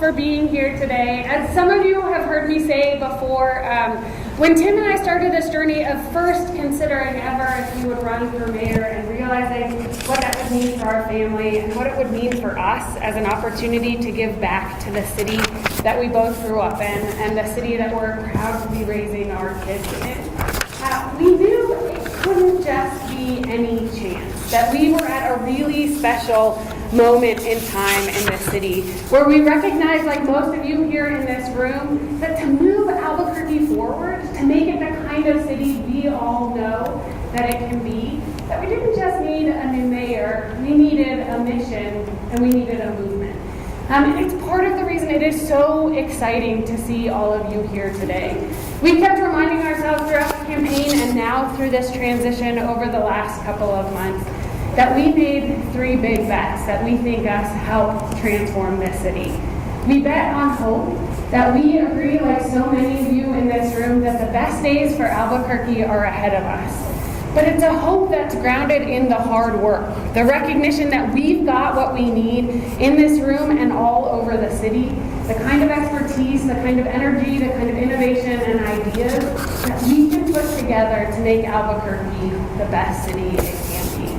for being here today. As some of you have heard me say before, when Tim and I started this journey of first considering ever if we would run for mayor and realizing what that would mean for our family and what it would mean for us as an opportunity to give back to the city that we both grew up in and the city that we're proud to be raising our kids in, we knew it couldn't just be any chance, that we were at a really special moment in time in this city where we recognize, like most of you here in this room, that to move Albuquerque forward, to make it the kind of city we all know that it can be, that we didn't just need a new mayor, we needed a mission and we needed a movement. And it's part of the reason it is so exciting to see all of you here today. We kept reminding ourselves throughout the campaign and now through this transition over the last couple of months that we made 3 big bets that we think us help transform this city. We bet on hope, that we agree, like so many of you in this room, that the best days for Albuquerque are ahead of us. But it's a hope that's grounded in the hard work, the recognition that we've got what we need in this room and all over the city, the kind of expertise, the kind of energy, the kind of innovation and ideas that we can put together to make Albuquerque the best city it can be.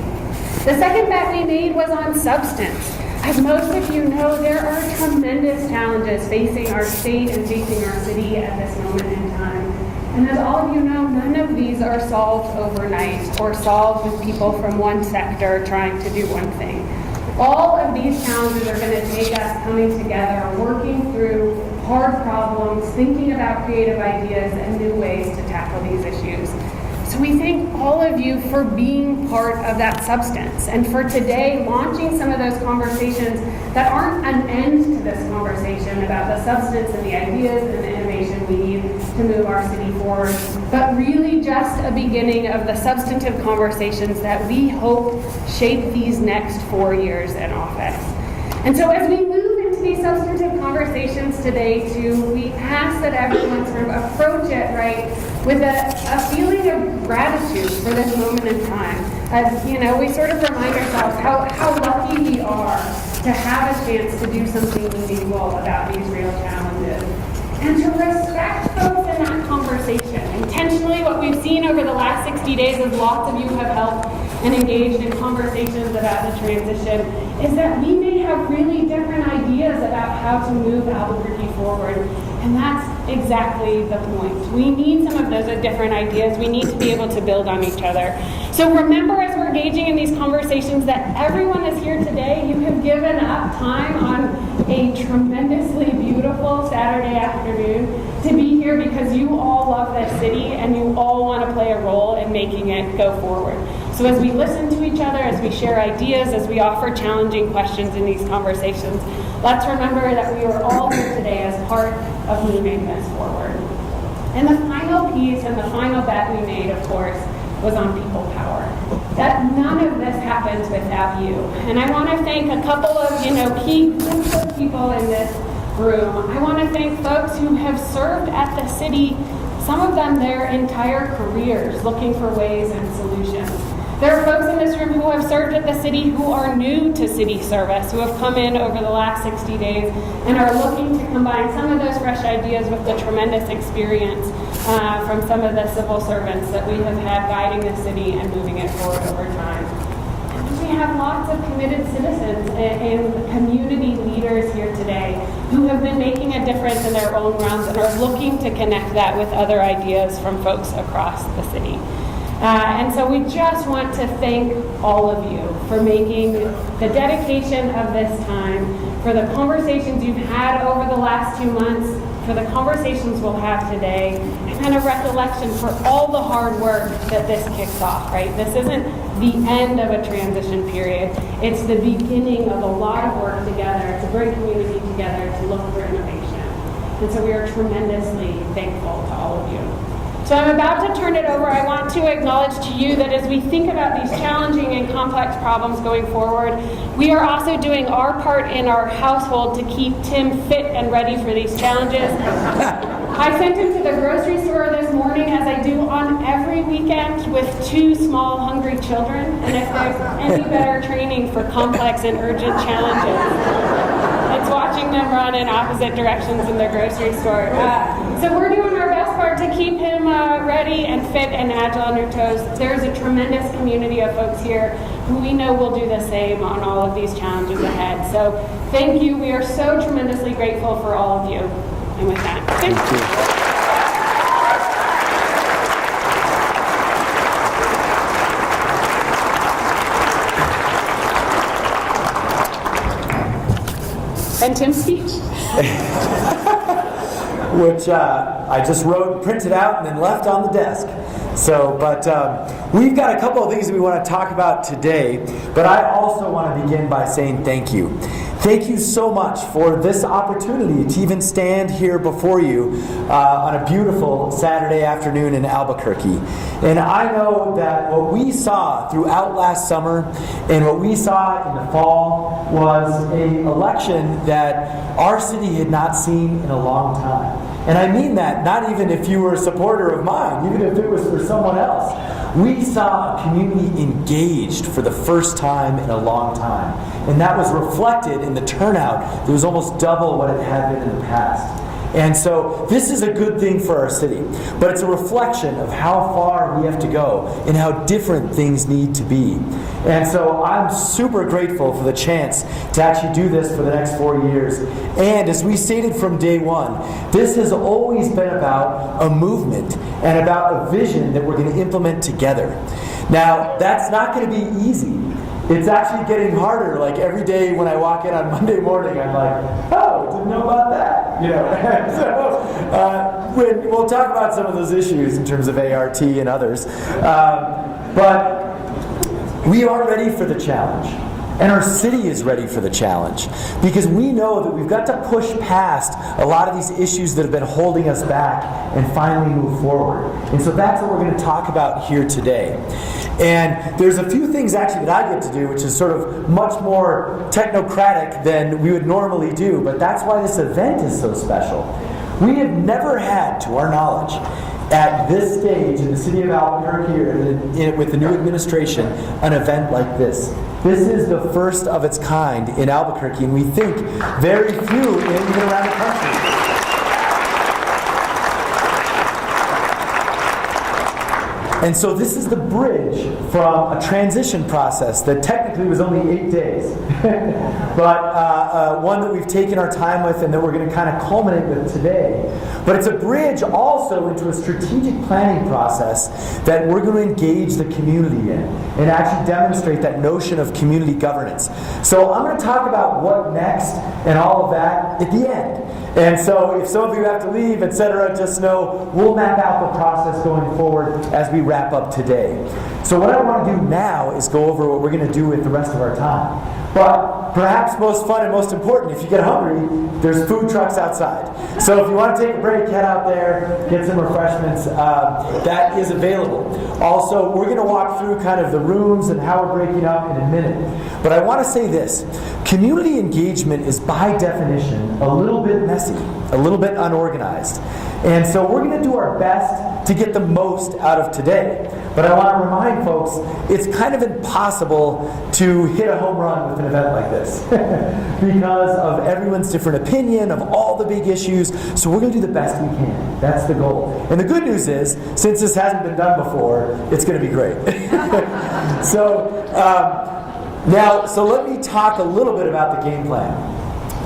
The second bet we made was on substance. As most of you know, there are tremendous challenges facing our state and facing our city at this moment in time. And as all of you know, none of these are solved overnight or solved with people from one sector trying to do one thing. All of these challenges are going to take us coming together, working through hard problems, thinking about creative ideas and new ways to tackle these issues. So we thank all of you for being part of that substance and for today launching some of those conversations that aren't an end to this conversation about the substance and the ideas and the innovation we need to move our city forward, but really just a beginning of the substantive conversations that we hope shape these next 4 years in office. And so as we move into these substantive conversations today too, we ask that everyone sort of approach it, right, with a feeling of gratitude for this moment in time. As you know, we sort of remind ourselves how lucky we are to have a chance to do something meaningful about these real challenges. And to respect folks in that conversation. Intentionally, what we've seen over the last 60 days as lots of you have helped and engaged in conversations about the transition is that we may have really different ideas about how to move Albuquerque forward. And that's exactly the point. We need some of those different ideas. We need to be able to build on each other. So remember, as we're engaging in these conversations, that everyone is here today. You have given up time on a tremendously beautiful Saturday afternoon to be here because you all love this city and you all want to play a role in making it go forward. So as we listen to each other, as we share ideas, as we offer challenging questions in these conversations, let's remember that we are all here today as part of moving this forward. And the final piece and the final bet we made, of course, was on people power. That none of this happens without you. And I want to thank a couple of, key groups of people in this room. I want to thank folks who have served at the city, some of them their entire careers, looking for ways and solutions. There are folks in this room who have served at the city who are new to city service, who have come in over the last 60 days and are looking to combine some of those fresh ideas with the tremendous experience from some of the civil servants that we have had guiding the city and moving it forward over time. And we have lots of committed citizens and community leaders here today who have been making a difference in their own realms and are looking to connect that with other ideas from folks across the city. And so we just want to thank all of you for making the dedication of this time, for the conversations you've had over the last 2 months, for the conversations we'll have today, and kind of recollection for all the hard work that this kicks off, right? This isn't the end of a transition period. It's the beginning of a lot of work together to bring community together to look for innovation. And so we are tremendously thankful to all of you. So I'm about to turn it over. I want to acknowledge to you that as we think about these challenging and complex problems going forward, we are also doing our part in our household to keep Tim fit and ready for these challenges. I sent him to the grocery store this morning, as I do on every weekend, with 2 small, hungry children. And if there's any better training for complex and urgent challenges, It's watching them run in opposite directions in their grocery store. So we're doing our best part to keep him ready and fit and agile on their toes. There's a tremendous community of folks here who we know will do the same on all of these challenges ahead. So thank you. We are so tremendously grateful for all of you. And with that, thank you. And Tim's speech. Which I just wrote, printed out, and then left on the desk. So, but we've got a couple of things that we want to talk about today, but I also want to begin by saying thank you. Thank you so much for this opportunity to even stand here before you on a beautiful Saturday afternoon in Albuquerque. And I know that what we saw throughout last summer and what we saw in the fall was an election that our city had not seen in a long time. And I mean that not even if you were a supporter of mine, even if it was for someone else. We saw a community engaged for the first time in a long time. And that was reflected in the turnout that was almost double what it had been in the past. And so this is a good thing for our city, but it's a reflection of how far we have to go and how different things need to be. And so I'm super grateful for the chance to actually do this for the next 4 years. And as we stated from day one, this has always been about a movement and about a vision that we're going to implement together. Now, that's not going to be easy. It's actually getting harder. Like every day when I walk in on Monday morning, I'm like, oh, didn't know about that. You know, so we'll talk about some of those issues in terms of ART and others. But we are ready for the challenge. And our city is ready for the challenge because we know that we've got to push past a lot of these issues that have been holding us back and finally move forward. And so that's what we're going to talk about here today. And there's a few things actually that I get to do, which is sort of much more technocratic than we would normally do, but that's why this event is so special. We have never had, to our knowledge, at this stage in the city of Albuquerque with the new administration, an event like this. This is the first of its kind in Albuquerque, and we think very few even around the country. And so this is the bridge from a transition process that technically was only 8 days, but one that we've taken our time with and that we're going to kind of culminate with today. But it's a bridge also into a strategic planning process that we're going to engage the community in and actually demonstrate that notion of community governance. So I'm going to talk about what next and all of that at the end. And so if some of you have to leave, etc., just know we'll map out the process going forward as we wrap up today. So what I want to do now is go over what we're going to do with the rest of our time. But perhaps most fun and most important, if you get hungry, there's food trucks outside. So if you want to take a break, head out there, get some refreshments. That is available. Also, we're going to walk through kind of the rooms and how we're breaking up in a minute. But I want to say this. Community engagement is by definition a little bit messy, a little bit unorganized. And so we're going to do our best to get the most out of today. But I want to remind folks, it's kind of impossible to hit a home run with an event like this because of everyone's different opinion of all the big issues. So we're going to do the best we can. That's the goal. And the good news is, since this hasn't been done before, it's going to be great. So let me talk a little bit about the game plan.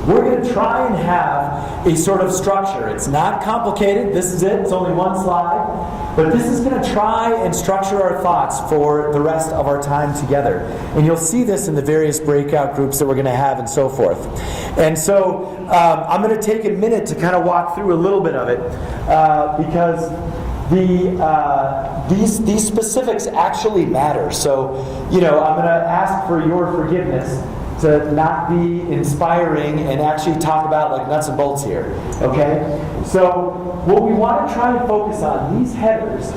We're going to try and have a sort of structure. It's not complicated. This is it. It's only one slide. But this is going to try and structure our thoughts for the rest of our time together. And you'll see this in the various breakout groups that we're going to have and so forth. And so I'm going to take a minute to kind of walk through a little bit of it because these specifics actually matter. So, I'm going to ask for your forgiveness to not be inspiring and actually talk about like nuts and bolts here, okay? So what we want to try and focus on, these headers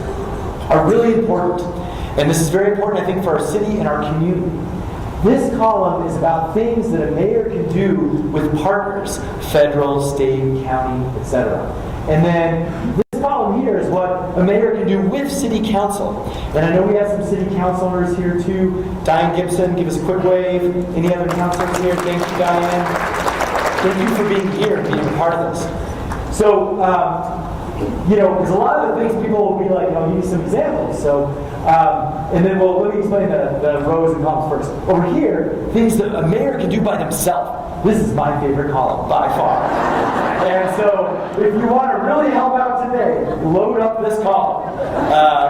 are really important. And this is very important, I think, for our city and our community. This column is about things that a mayor can do with partners, federal, state, county, etc. And then this column here is what a mayor can do with city council. And I know we have some city councilors here too. Diane Gibson, give us a quick wave. Any other councilors here? Thank you, Diane. Thank you for being here and being a part of this. So, because a lot of the things people will be like, give me some examples. So, and then, let me explain the rows and columns first. Over here, things that a mayor can do by themselves. This is my favorite column, by far. And so, if you want to really help out today, load up this column,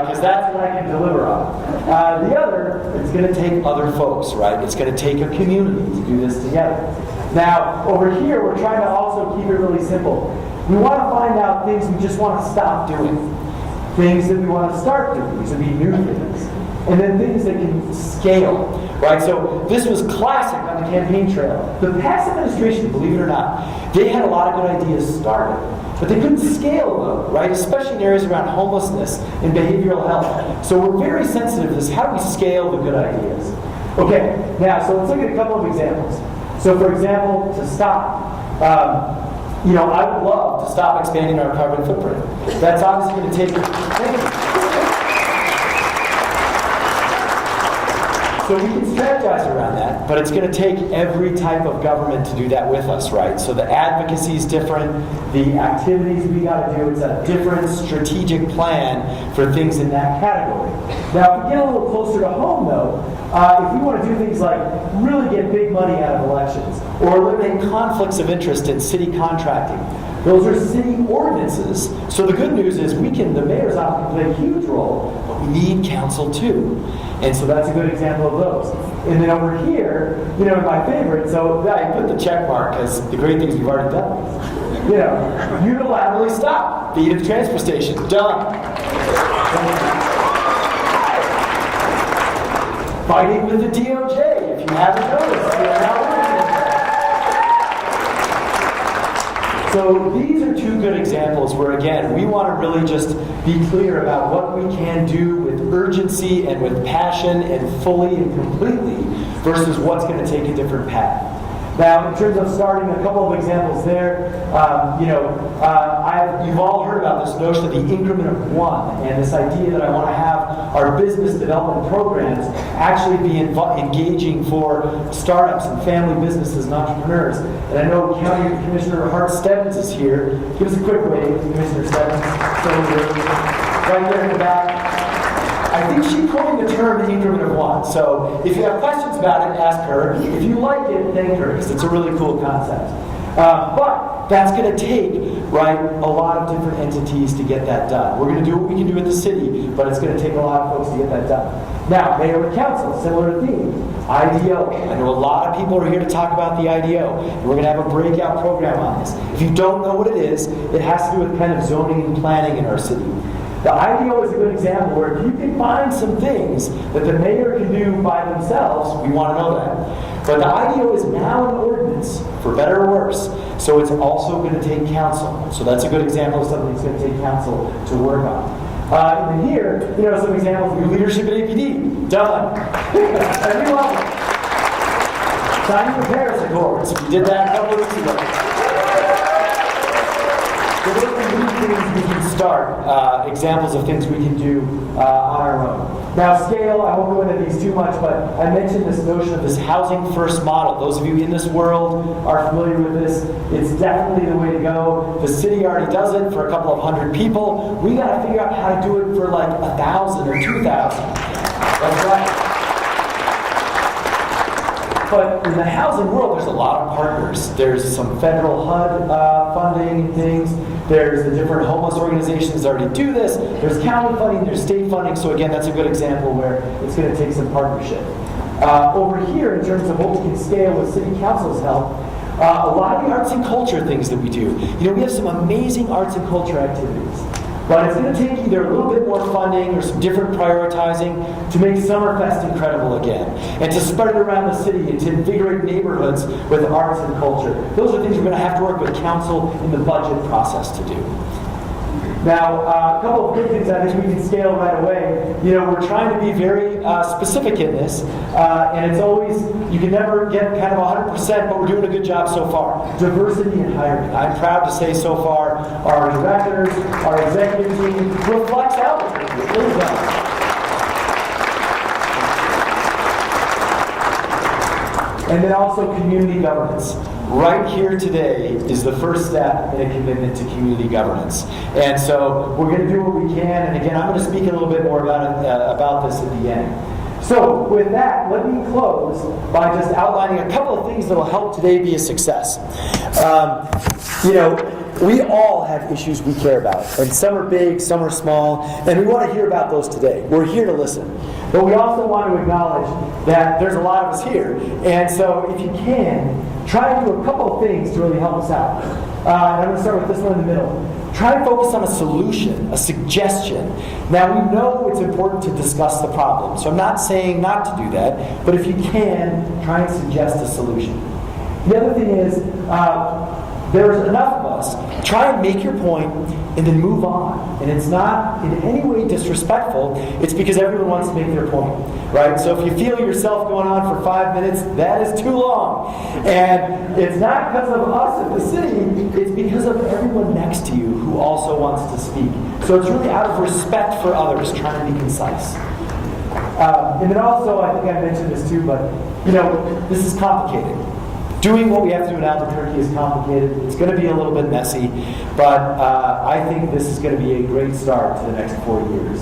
because that's what I can deliver on. The other, it's going to take other folks, right? It's going to take a community to do this together. Now, over here, we're trying to also keep it really simple. We want to find out things we just want to stop doing, things that we want to start doing. These would be new things. And then things that can scale, right? So this was classic on the campaign trail. The past administration, believe it or not, they had a lot of good ideas started, but they couldn't scale them, right? Especially in areas around homelessness and behavioral health. So we're very sensitive to this. How do we scale the good ideas? Okay, now, so let's look at a couple of examples. So for example, to stop, I would love to stop expanding our carbon footprint. That's obviously going to take... So we can strategize around that, but it's going to take every type of government to do that with us, right? So the advocacy is different, the activities we got to do, it's a different strategic plan for things in that category. Now, if we get a little closer to home, though, if we want to do things like really get big money out of elections, or eliminate conflicts of interest in city contracting, those are city ordinances. So the good news is the mayor's office can play a huge role, but we need council too. And so that's a good example of those. And then over here, my favorite, so I put the check mark because the great things we've already done. Unilaterally stop. Feed at the transfer station. Done. Fighting with the DOJ, if you haven't noticed. So these are two good examples where, again, we want to really just be clear about what we can do with urgency and with passion and fully and completely versus what's going to take a different path. Now, in terms of starting, a couple of examples there, you've all heard about this notion of the increment of one, and this idea that I want to have our business development programs actually be engaging for startups and family businesses and entrepreneurs. And I know County Commissioner Hart Stebbins is here. Give us a quick wave, Commissioner Stebbins. So right there in the back. I think she coined the term increment of one. So if you have questions about it, ask her. If you like it, thank her, because it's a really cool concept. But that's going to take, right, a lot of different entities to get that done. We're going to do what we can do at the city, but it's going to take a lot of folks to get that done. Now, mayor and council, similar theme. IDO. I know a lot of people are here to talk about the IDO, and we're going to have a breakout program on this. If you don't know what it is, it has to do with kind of zoning and planning in our city. The IDO is a good example where if you can find some things that the mayor can do by themselves, we want to know that. But the IDO is now an ordinance, for better or worse, so it's also going to take council. So that's a good example of something that's going to take council to work on. And then here, some examples of leadership at APD. Done. Every level. Signing the Paris Accords. We did that a couple of weeks ago. So those are things we can start, examples of things we can do on our own. Now scale, I won't go into these too much, but I mentioned this notion of this housing first model. Those of you in this world are familiar with this. It's definitely the way to go. The city already does it for a couple of hundred people. We got to figure out how to do it for like 1,000 or 2,000. That's right. But in the housing world, there's a lot of partners. There's some federal HUD funding and things. There's the different homeless organizations that already do this. There's county funding, there's state funding. So again, that's a good example where it's going to take some partnership. Over here, in terms of what we can scale with city council's help, a lot of the arts and culture things that we do. We have some amazing arts and culture activities. But it's going to take either a little bit more funding or some different prioritizing to make Summerfest incredible again. And to spread it around the city and to invigorate neighborhoods with arts and culture. Those are things we're going to have to work with council in the budget process to do. Now, a couple of good things I think we can scale right away. We're trying to be very specific in this, and it's always, you can never get kind of 100%, but we're doing a good job so far. Diversity in hiring. I'm proud to say so far, our directors, our executive team reflects Albuquerque. It really does. And then also community governance. right here today is the first step in a commitment to community governance. And so we're going to do what we can. And again, I'm going to speak a little bit more about this at the end. So with that, let me close by just outlining a couple of things that will help today be a success. We all have issues we care about, and some are big, some are small, and we want to hear about those today. We're here to listen. But we also want to acknowledge that there's a lot of us here. And so if you can, try and do a couple of things to really help us out. And I'm going to start with this one in the middle. Try and focus on a solution, a suggestion. Now, we know it's important to discuss the problem, so I'm not saying not to do that, but if you can, try and suggest a solution. The other thing is, there's enough of us. Try and make your point and then move on. And it's not in any way disrespectful. It's because everyone wants to make their point, right? So if you feel yourself going on for 5 minutes, that is too long. And it's not because of us at the city. It's because of everyone next to you who also wants to speak. So it's really out of respect for others, trying to be concise. And then also, I think I mentioned this too, but this is complicated. Doing what we have to do in Albuquerque is complicated. It's going to be a little bit messy, but I think this is going to be a great start to the next 4 years.